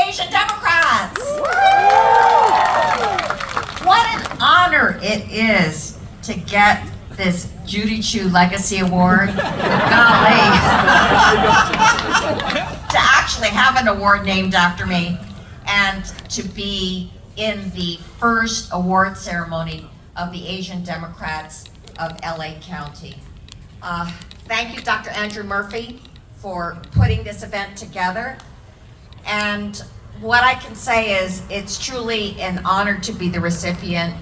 Asian Democrats! What an honor it is to get this Judy Chu Legacy Award. Golly. To actually have an award named after me and to be in the first award ceremony of the Asian Democrats of LA County. Thank you, Dr. Andrew Murphy, for putting this event together. And what I can say is it's truly an honor to be the recipient,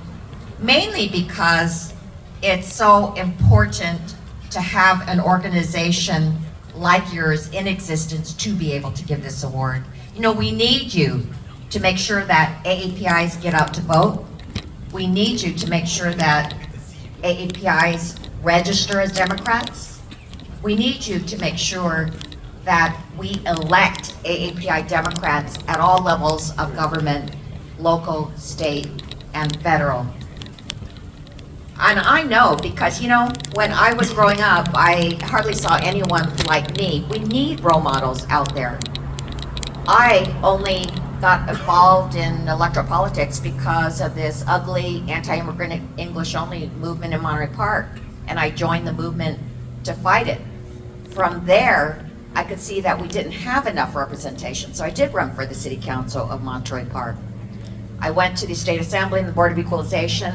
mainly because it's so important to have an organization like yours in existence to be able to give this award. You know, we need you to make sure that AAPIs get out to vote. We need you to make sure that AAPIs register as Democrats. We need you to make sure that we elect AAPI Democrats at all levels of government, local, state, and federal. And I know because, you know, when I was growing up, I hardly saw anyone like me. We need role models out there. I only got involved in electoral politics because of this ugly anti-immigrant English-only movement in Monterey Park, and I joined the movement to fight it. From there, I could see that we didn't have enough representation, so I did run for the City Council of Monterey Park. I went to the State Assembly and the Board of Equalization,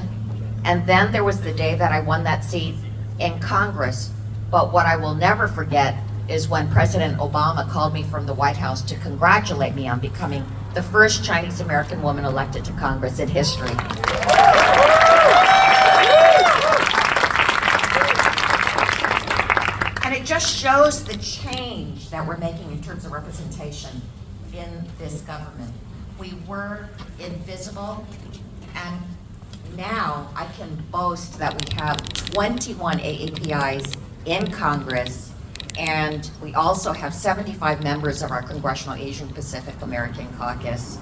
and then there was the day that I won that seat in Congress. But what I will never forget is when President Obama called me from the White House to congratulate me on becoming the first Chinese American woman elected to Congress in history. And it just shows the change that we're making in terms of representation in this government. We were invisible, and now I can boast that we have 21 AAPIs in Congress, and we also have 75 members of our Congressional Asian Pacific American Caucus,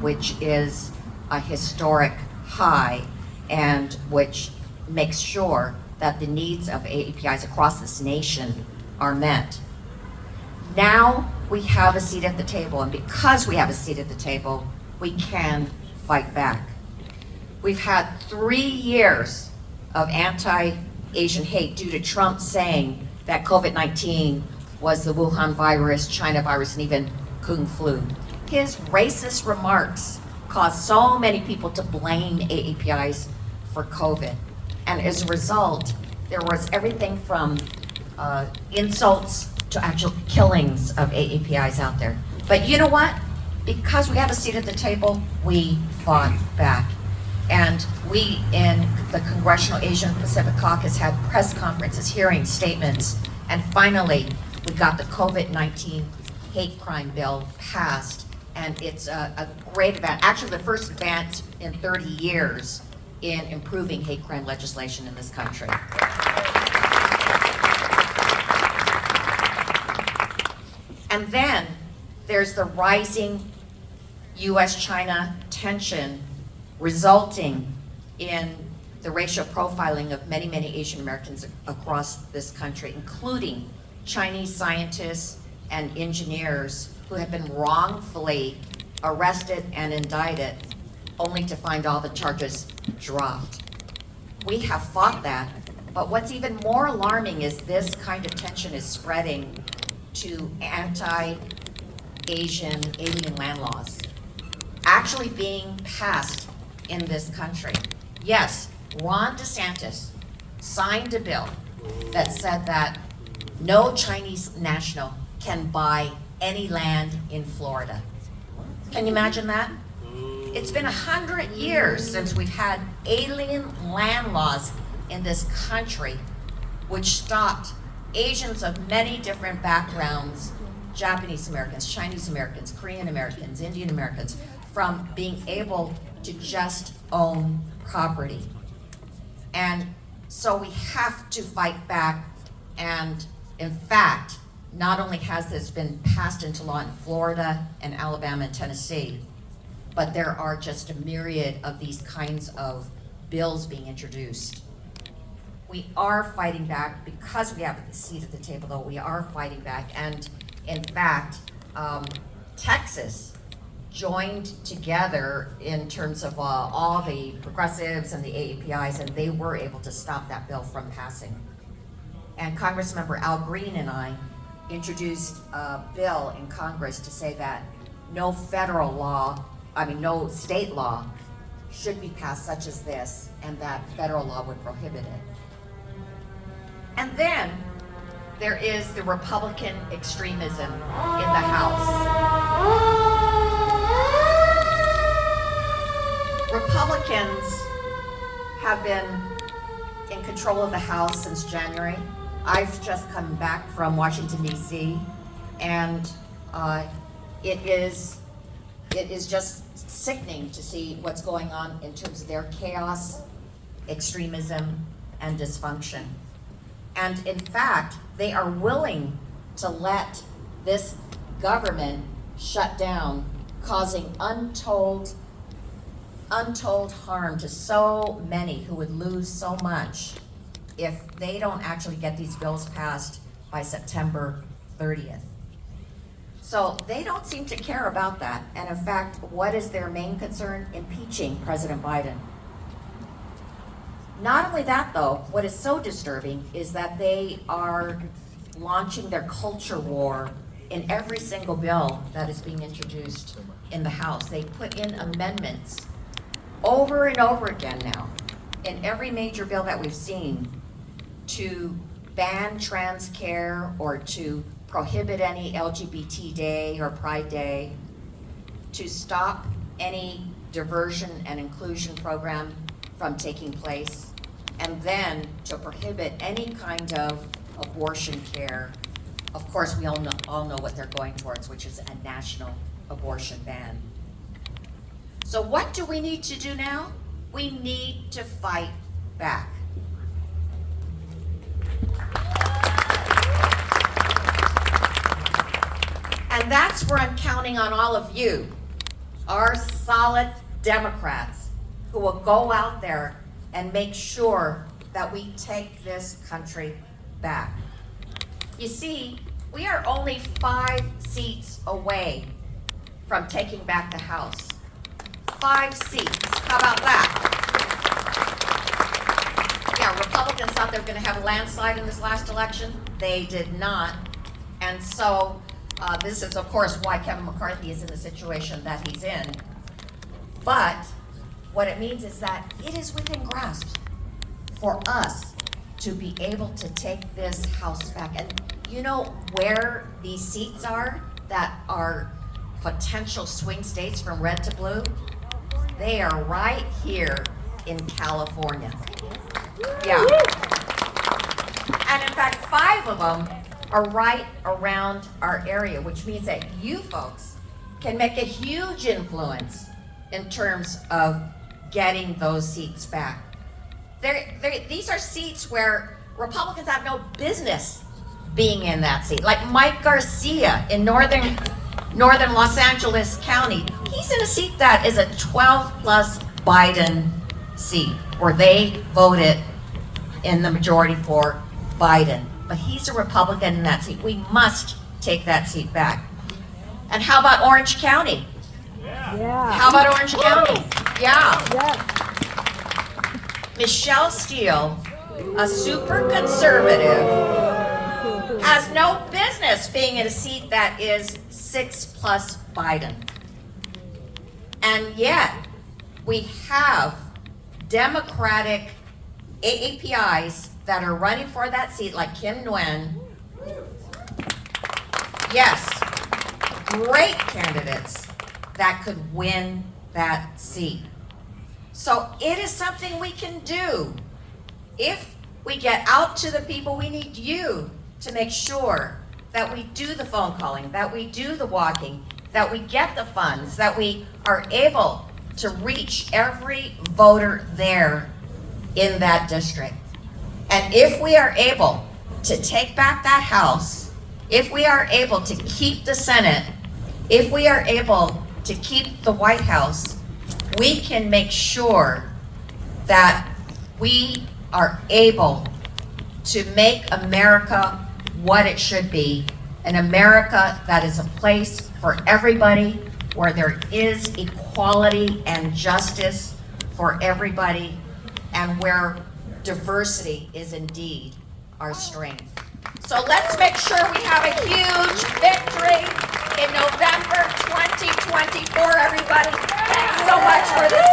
which is a historic high and which makes sure that the needs of AAPIs across this nation are met. Now we have a seat at the table, and because we have a seat at the table, we can fight back. We've had 3 years of anti-Asian hate due to Trump saying that COVID-19 was the Wuhan virus, China virus, and even Kung flu. His racist remarks caused so many people to blame AAPIs for COVID. And as a result, there was everything from insults to actual killings of AAPIs out there. But you know what? Because we have a seat at the table, we fought back. And we in the Congressional Asian Pacific Caucus had press conferences, hearings, statements, and finally we got the COVID-19 hate crime bill passed. And it's a great event, actually the first advance in 30 years in improving hate crime legislation in this country. And then there's the rising US-China tension resulting in the racial profiling of many, many Asian Americans across this country, including Chinese scientists and engineers who have been wrongfully arrested and indicted, only to find all the charges dropped. We have fought that, but what's even more alarming is this kind of tension is spreading to anti-Asian alien land laws actually being passed in this country. Yes, Ron DeSantis signed a bill that said that no Chinese national can buy any land in Florida. Can you imagine that? It's been 100 years since we've had alien land laws in this country, which stopped Asians of many different backgrounds, Japanese Americans, Chinese Americans, Korean Americans, Indian Americans, from being able to just own property. And so we have to fight back, and in fact, not only has this been passed into law in Florida and Alabama and Tennessee, but there are just a myriad of these kinds of bills being introduced. We are fighting back because we have a seat at the table, though. We are fighting back, and in fact, Texas joined together in terms of all the progressives and the AAPIs, and they were able to stop that bill from passing. And Congressmember Al Green and I introduced a bill in Congress to say that no federal law, no state law should be passed such as this, and that federal law would prohibit it. And then there is the Republican extremism in the House. Republicans have been in control of the House since January. I've just come back from Washington, D.C., and it is just sickening to see what's going on in terms of their chaos, extremism, and dysfunction. And in fact, they are willing to let this government shut down, causing untold harm to so many who would lose so much if they don't actually get these bills passed by September 30th. So they don't seem to care about that. And in fact, what is their main concern? Impeaching President Biden. Not only that though, what is so disturbing is that they are launching their culture war in every single bill that is being introduced in the House. They put in amendments over and over again now in every major bill that we've seen to ban trans care or to prohibit any LGBT day or Pride Day, to stop any diversion and inclusion program from taking place, and then to prohibit any kind of abortion care. Of course, we all know what they're going towards, which is a national abortion ban. So what do we need to do now? We need to fight back. And that's where I'm counting on all of you, our solid Democrats, who will go out there and make sure that we take this country back. You see, we are only 5 seats away from taking back the House. 5 seats. How about that? Yeah, Republicans thought they were going to have a landslide in this last election. They did not. And so this is, of course, why Kevin McCarthy is in the situation that he's in. But what it means is that it is within grasp for us to be able to take this House back. And you know where these seats are that are potential swing states from red to blue? They are right here in California. Yeah. And in fact, 5 of them are right around our area, which means that you folks can make a huge influence in terms of getting those seats back. These are seats where Republicans have no business being in that seat. Like Mike Garcia in northern Los Angeles County, he's in a seat that is a 12-plus Biden seat, where they voted in the majority for Biden. But he's a Republican in that seat. We must take that seat back. And how about Orange County? Yeah. How about Orange County? Yeah. Yes. Michelle Steele, a super conservative, has no business being in a seat that is 6+ Biden. And yet, we have Democratic AAPIs that are running for that seat, like Kim Nguyen. Yes, great candidates that could win that seat. So it is something we can do. If we get out to the people, we need you to make sure that we do the phone calling, that we do the walking, that we get the funds, that we are able to reach every voter there in that district. And if we are able to take back that House, if we are able to keep the Senate, if we are able to keep the White House, we can make sure that we are able to make America what it should be, an America that is a place for everybody, where there is equality and justice for everybody, and where diversity is indeed our strength. So let's make sure we have a huge victory in November 2024, everybody. Thanks so much for this